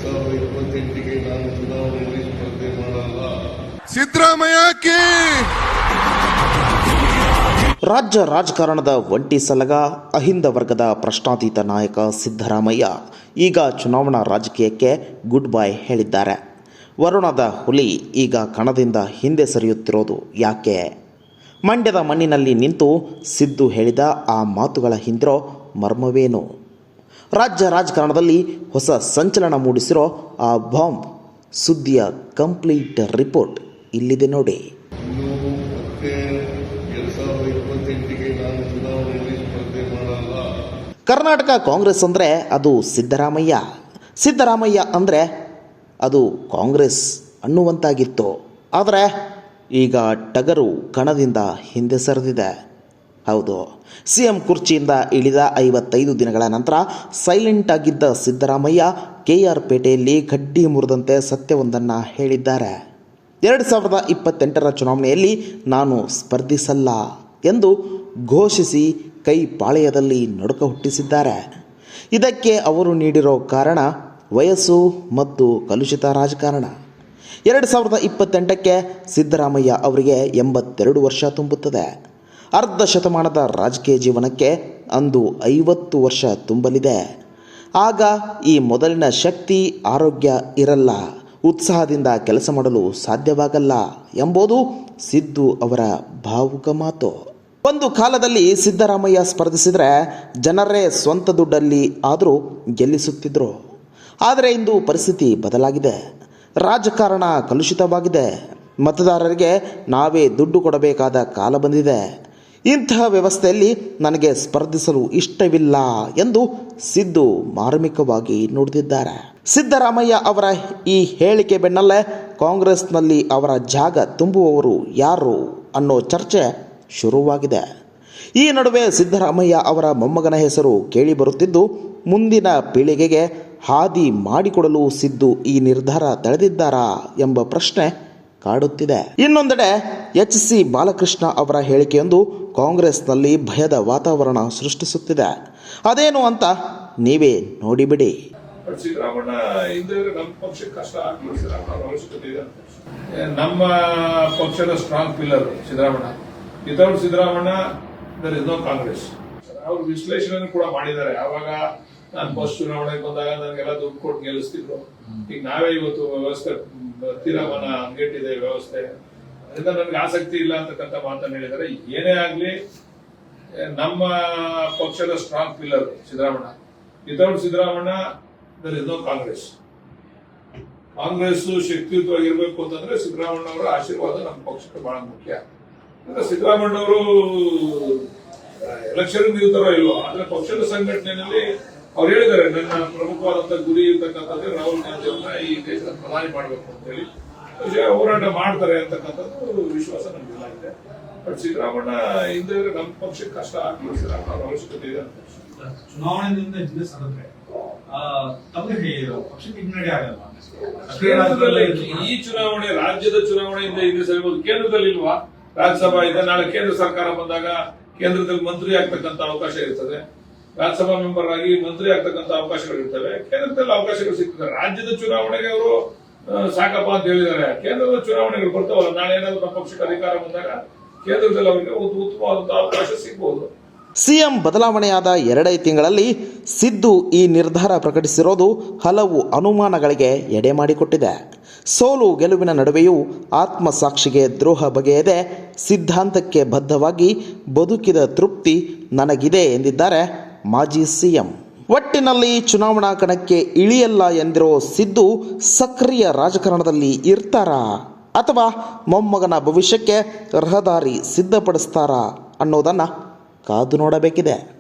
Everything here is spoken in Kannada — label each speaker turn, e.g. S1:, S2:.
S1: 2028ಗೆ ನಾನು ಚುನಾವಣೆಯಲ್ಲಿ ಸ್ಪರ್ಧೆ ಮಾಡಲ್ಲ.
S2: ಸಿದ್ದರಾಮಯ್ಯಕ್ಕೆ
S3: ರಾಜ್ಯ ರಾಜಕಾರಣದ ಒಂಟಿ ಸಲಗ ಅಹಿಂದ ವರ್ಗದ ಪ್ರಶ್ನಾತೀತ ನಾಯಕ ಸಿದ್ದರಾಮಯ್ಯ ಈಗ ಚುನಾವಣಾ ರಾಜಕೀಯಕ್ಕೆ ಗುಡ್ ಬೈ ಹೇಳಿದ್ದಾರೆ. ವರುಣದ ಹುಲಿ ಈಗ ಕಣದಿಂದ ಹಿಂದೆ ಸರಿಯುತ್ತಿರೋದು ಯಾಕೆ? ಮಂಡ್ಯದ ಮಣ್ಣಿನಲ್ಲಿ ನಿಂತು ಸಿದ್ದು ಹೇಳಿದ ಆ ಮಾತುಗಳ ಹಿಂದಿರೋ ಮರ್ಮವೇನು? ರಾಜ್ಯ ರಾಜಕಾರಣದಲ್ಲಿ ಹೊಸ ಸಂಚಲನ ಮೂಡಿಸಿರೋ ಆ ಬಾಂಬ್ ಸುದ್ದಿಯ ಕಂಪ್ಲೀಟ್ ರಿಪೋರ್ಟ್ ಇಲ್ಲಿದೆ ನೋಡಿ.
S1: ಇನ್ನು ಮತ್ತೆ 2028ಗೆ ನಾನು ಚುನಾವಣೆಯಲ್ಲಿ ಸ್ಪರ್ಧೆ ಮಾಡಲ್ಲ.
S3: ಕರ್ನಾಟಕ ಕಾಂಗ್ರೆಸ್ ಅಂದರೆ ಅದು ಸಿದ್ದರಾಮಯ್ಯ, ಸಿದ್ದರಾಮಯ್ಯ ಅಂದರೆ ಅದು ಕಾಂಗ್ರೆಸ್ ಅನ್ನುವಂತಾಗಿತ್ತು. ಆದರೆ ಈಗ ಟಗರು ಕಣದಿಂದ ಹಿಂದೆ ಸರಿದಿದೆ. ಹೌದು, ಸಿಎಂ ಕುರ್ಚಿಯಿಂದ ಇಳಿದ 55 ದಿನಗಳ ನಂತರ ಸೈಲೆಂಟ್ ಆಗಿದ್ದ ಸಿದ್ದರಾಮಯ್ಯ KR ಪೇಟೆಯಲ್ಲಿ ಕಡ್ಡಿ ಮುರಿದಂತೆ ಸತ್ಯವೊಂದನ್ನು ಹೇಳಿದ್ದಾರೆ. 2028ರ ಚುನಾವಣೆಯಲ್ಲಿ ನಾನು ಸ್ಪರ್ಧಿಸಲ್ಲ ಎಂದು ಘೋಷಿಸಿ ಕೈ ಪಾಳೆಯದಲ್ಲಿ ನಡುಕ ಹುಟ್ಟಿಸಿದ್ದಾರೆ. ಇದಕ್ಕೆ ಅವರು ನೀಡಿರೋ ಕಾರಣ ವಯಸ್ಸು ಮತ್ತು ಕಲುಷಿತ ರಾಜಕಾರಣ. 2028ಕ್ಕೆ ಸಿದ್ದರಾಮಯ್ಯ ಅವರಿಗೆ 82 ವರ್ಷ ತುಂಬುತ್ತದೆ. ಅರ್ಧ ಶತಮಾನದ ರಾಜಕೀಯ ಜೀವನಕ್ಕೆ ಅಂದು 50 ವರ್ಷ ತುಂಬಲಿದೆ. ಆಗ ಈ ಮೊದಲಿನ ಶಕ್ತಿ, ಆರೋಗ್ಯ ಇರಲ್ಲ, ಉತ್ಸಾಹದಿಂದ ಕೆಲಸ ಮಾಡಲು ಸಾಧ್ಯವಾಗಲ್ಲ ಎಂಬುದು ಸಿದ್ದು ಅವರ ಭಾವುಕ ಮಾತು. ಒಂದು ಕಾಲದಲ್ಲಿ ಸಿದ್ದರಾಮಯ್ಯ ಸ್ಪರ್ಧಿಸಿದರೆ ಜನರೇ ಸ್ವಂತ ದುಡ್ಡಲ್ಲಿ ಆದರೂ ಗೆಲ್ಲಿಸುತ್ತಿದ್ದರು. ಆದರೆ ಇಂದು ಪರಿಸ್ಥಿತಿ ಬದಲಾಗಿದೆ. ರಾಜಕಾರಣ ಕಲುಷಿತವಾಗಿದೆ. ಮತದಾರರಿಗೆ ನಾವೇ ದುಡ್ಡು ಕೊಡಬೇಕಾದ ಕಾಲ ಬಂದಿದೆ. ಇಂತಹ ವ್ಯವಸ್ಥೆಯಲ್ಲಿ ನನಗೆ ಸ್ಪರ್ಧಿಸಲು ಇಷ್ಟವಿಲ್ಲ ಎಂದು ಸಿದ್ದು ಮಾರ್ಮಿಕವಾಗಿ ನುಡಿದಿದ್ದಾರೆ. ಸಿದ್ದರಾಮಯ್ಯ ಅವರ ಈ ಹೇಳಿಕೆ ಬೆನ್ನಲ್ಲೇ ಕಾಂಗ್ರೆಸ್ನಲ್ಲಿ ಅವರ ಜಾಗ ತುಂಬುವವರು ಯಾರು ಅನ್ನೋ ಚರ್ಚೆ ಶುರುವಾಗಿದೆ. ಈ ನಡುವೆ ಸಿದ್ದರಾಮಯ್ಯ ಅವರ ಮೊಮ್ಮಗನ ಹೆಸರು ಕೇಳಿಬರುತ್ತಿದ್ದು, ಮುಂದಿನ ಪೀಳಿಗೆಗೆ ಹಾದಿ ಮಾಡಿಕೊಡಲು ಸಿದ್ದು ಈ ನಿರ್ಧಾರ ತಳೆದಿದ್ದಾರಾ ಎಂಬ ಪ್ರಶ್ನೆ ಕಾಡುತ್ತಿದೆ. ಇನ್ನೊಂದೆಡೆ HC ಬಾಲಕೃಷ್ಣ ಅವರ ಹೇಳಿಕೆಯೊಂದು ಕಾಂಗ್ರೆಸ್ನಲ್ಲಿ ಭಯದ ವಾತಾವರಣ ಸೃಷ್ಟಿಸುತ್ತಿದೆ. ಅದೇನು ಅಂತ ನೀವೇ ನೋಡಿಬಿಡಿ.
S4: ಸಿದ್ದರಾಮಣ್ಣ ಹಿಂದೆ ನಮ್ಮ ಪಕ್ಷಕ್ಕೆ ಕಷ್ಟ ಆಗ್ಲಿಲ್ಲ. ಸಿದ್ದರಾಮಣ್ಣ ಅವಶ್ಯಕತೆ ಇದೆ. ನಮ್ಮ ಪಕ್ಷದ strong pillar Siddaramanna. Without Siddaramanna there is no Congress. ಅವ್ರು ವಿಶ್ಲೇಷಣೆ ಕೂಡ ಮಾಡಿದ್ದಾರೆ. ಆವಾಗ ನಾನು ಫಸ್ಟ್ ಚುನಾವಣೆಗೆ ಬಂದಾಗ ನನಗೆಲ್ಲ ದುಡ್ಡು ಕೊಟ್ಟು ಗೆಲ್ಲಿಸ್ತಿದ್ರು. ಈಗ ನಾವೇ ಇವತ್ತು ವ್ಯವಸ್ಥೆ ತೀರ್ಮಾನ ಹಂಗೆಟ್ಟಿದೆ ವ್ಯವಸ್ಥೆ, ಅದರಿಂದ ನನಗೆ ಆಸಕ್ತಿ ಇಲ್ಲ ಅಂತಕ್ಕಂಥ ಮಾತನ್ನು ಹೇಳಿದ್ದಾರೆ. ಏನೇ ಆಗ್ಲಿ ನಮ್ಮ ಪಕ್ಷದ strong pillar Siddaramanna. Without Siddaramanna there is no Congress. Congress ಶಕ್ತಿಯುತವಾಗಿರ್ಬೇಕು ಅಂತಂದ್ರೆ ಸಿದ್ದರಾಮಣ್ಣ ಅವರ ಆಶೀರ್ವಾದ ನಮ್ಮ ಪಕ್ಷಕ್ಕೆ ಬಹಳ ಮುಖ್ಯ. ಅಂದ್ರೆ ಸಿದ್ದರಾಮಣ್ಣ ಅವರು ಎಲೆಕ್ಷನ್ ನಿಲ್ತಾರೋ ಇಲ್ವೋ, ಆದ್ರೆ ಪಕ್ಷದ ಸಂಘಟನೆಯಲ್ಲಿ ಅವ್ರು ಹೇಳಿದ್ದಾರೆ, ನನ್ನ ಪ್ರಮುಖವಾದಂತ ಗುರಿ ಇರ್ತಕ್ಕಂಥದ್ದು ರಾಹುಲ್ ಗಾಂಧಿ ಅವರನ್ನ ಈ ದೇಶದ ಪ್ರಧಾನಿ ಮಾಡಬೇಕು ಅಂತ ಹೇಳಿ ಹೋರಾಟ ಮಾಡ್ತಾರೆ ಅಂತಕ್ಕಂಥದ್ದು ವಿಶ್ವಾಸ ನಮ್ಗೆಲ್ಲ ಇದೆ. ಬಟ್ ಸಿದ್ದರಾಮಣ್ಣ ಹಿಂದೆ ನಮ್ಮ ಪಕ್ಷಕ್ಕೆ ಕಷ್ಟ ಆಗ್ಲಿಲ್ಲ. ಸಿದ್ದರಾಮಣ್ಣ ಅವಶ್ಯಕತೆ ಇದೆ.
S5: ಚುನಾವಣೆಯಿಂದ ಹಿಂದೆ ಸರಿದ್ರೆ ಪಕ್ಷಕ್ಕೆ ಹಿನ್ನಡೆ ಆಗಲ್ಲ.
S4: ಈ ಚುನಾವಣೆ ರಾಜ್ಯದ ಚುನಾವಣೆಯಿಂದ ಹಿಂದೆ ಸರಿಬಹುದು. ಕೇಂದ್ರದಲ್ಲಿ ಇಲ್ವಾ? ರಾಜ್ಯಸಭಾ ಇದೆ. ನಾಳೆ ಕೇಂದ್ರ ಸರ್ಕಾರ ಬಂದಾಗ ಕೇಂದ್ರದಲ್ಲಿ ಮಂತ್ರಿ ಆಗ್ತಕ್ಕಂಥ ಅವಕಾಶ ಇರ್ತದೆ. ರಾಜ್ಯಸಭಾ ಮೆಂಬರ್ ಆಗಿ ಮಂತ್ರಿ ಆಗ್ತಕ್ಕಂಥ ಅವಕಾಶಗಳಿರ್ತವೆ. ಕೇಂದ್ರದಲ್ಲಿ ಅವಕಾಶಗಳು ಸಿಗ್ತದೆ. ರಾಜ್ಯದ ಚುನಾವಣೆಗೆ ಅವರು ಸಾಕಪ್ಪ ಅಂತ ಹೇಳಿದ್ದಾರೆ. ಕೇಂದ್ರದ ಚುನಾವಣೆಗಳು ಬರ್ತಾವಲ್ಲ, ನಾಳೆ ಏನಾದ್ರು ನಮ್ಮ ಪಕ್ಷಕ್ಕೆ ಅಧಿಕಾರ ಬಂದಾಗ ಕೇಂದ್ರದಲ್ಲಿ ಅವರಿಗೆ ಉತ್ತಮವಾದಂತಹ ಅವಕಾಶ ಸಿಗಬಹುದು.
S3: ಸಿಎಂ ಬದಲಾವಣೆಯಾದ 2 ತಿಂಗಳಲ್ಲಿ ಸಿದ್ದು ಈ ನಿರ್ಧಾರ ಪ್ರಕಟಿಸಿರೋದು ಹಲವು ಅನುಮಾನಗಳಿಗೆ ಎಡೆ ಮಾಡಿಕೊಟ್ಟಿದೆ. ಸೋಲು ಗೆಲುವಿನ ನಡುವೆಯೂ ಆತ್ಮಸಾಕ್ಷಿಗೆ ದ್ರೋಹ ಬಗೆಯದೆ ಸಿದ್ಧಾಂತಕ್ಕೆ ಬದ್ಧವಾಗಿ ಬದುಕಿದ ತೃಪ್ತಿ ನನಗಿದೆ ಎಂದಿದ್ದಾರೆ ಮಾಜಿ ಸಿಎಂ. ಒಟ್ಟಿನಲ್ಲಿ ಚುನಾವಣಾ ಕಣಕ್ಕೆ ಇಳಿಯಲ್ಲ ಎಂದಿರೋ ಸಿದ್ದು ಸಕ್ರಿಯ ರಾಜಕಾರಣದಲ್ಲಿ ಇರ್ತಾರಾ ಅಥವಾ ಮೊಮ್ಮಗನ ಭವಿಷ್ಯಕ್ಕೆ ರಹದಾರಿ ಸಿದ್ಧಪಡಿಸ್ತಾರಾ ಅನ್ನೋದನ್ನು ಕಾದು ನೋಡಬೇಕಿದೆ.